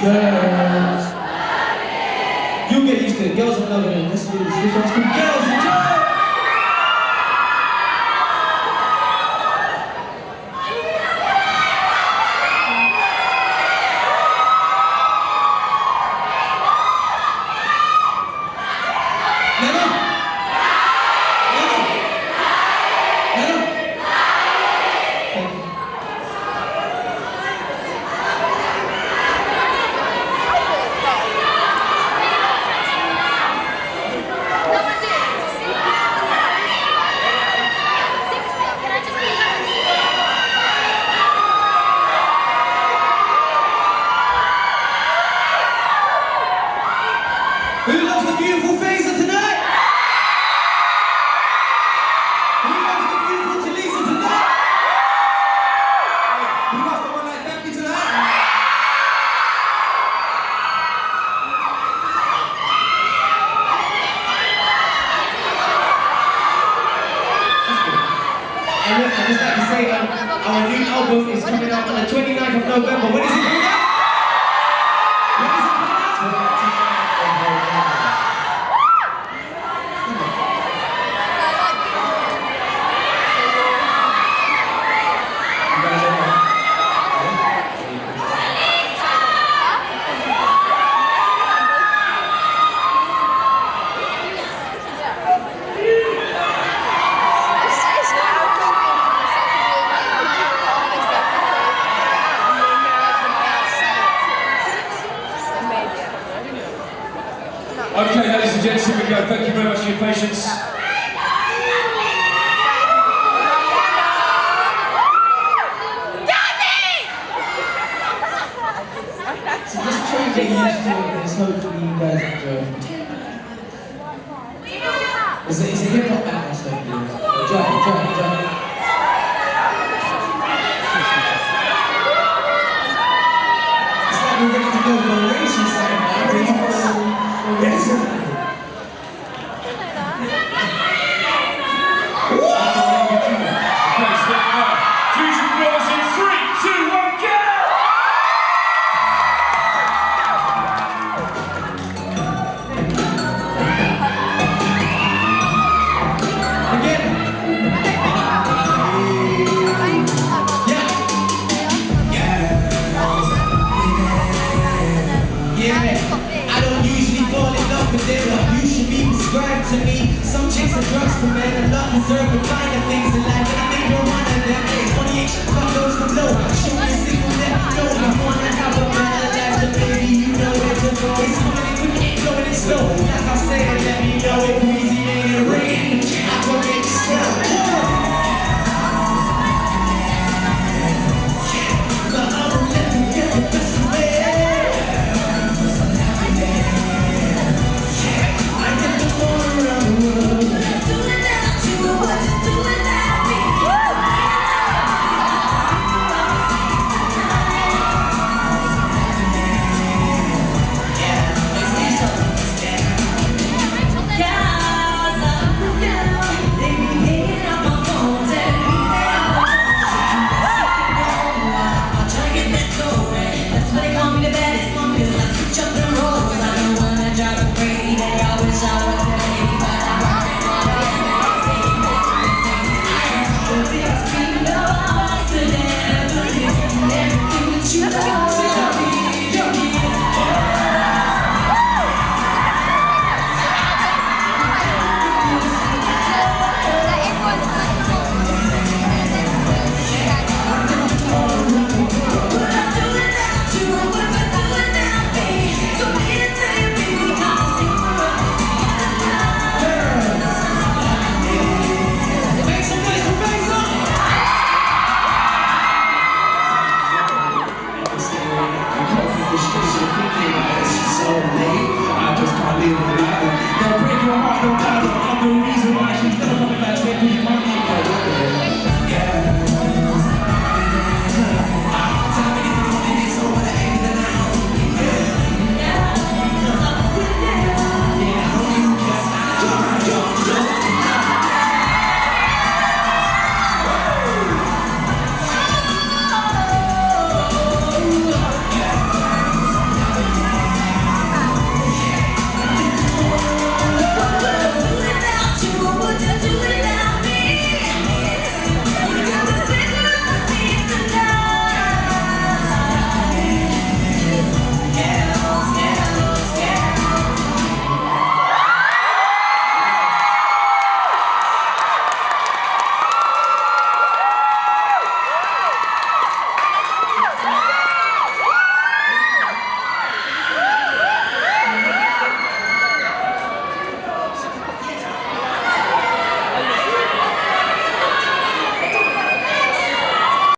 Girls. You get used to it. Girls are loving it. This one's called Girls. Enjoy! Who loves the beautiful Fazer tonight? Who loves the beautiful Talisa tonight? Who loves the one like Becky tonight? And I'd just like to say our new album is coming out on the 29th of November. When is it coming out? When is it coming out? Okay, ladies and gents, here we go. Thank you very much for your patience. So just try and get used to this, hopefully you guys enjoy. It's a hip-hop atmosphere. Enjoy. It's like we're ready to go for a racing side, man. Ready to go for a racing. Okay, step up. Future Brothers in 3, 2, 1, go! I don't usually fall in love with them, like you should be prescribed to me. Some chicks are drugs for men and love deserve a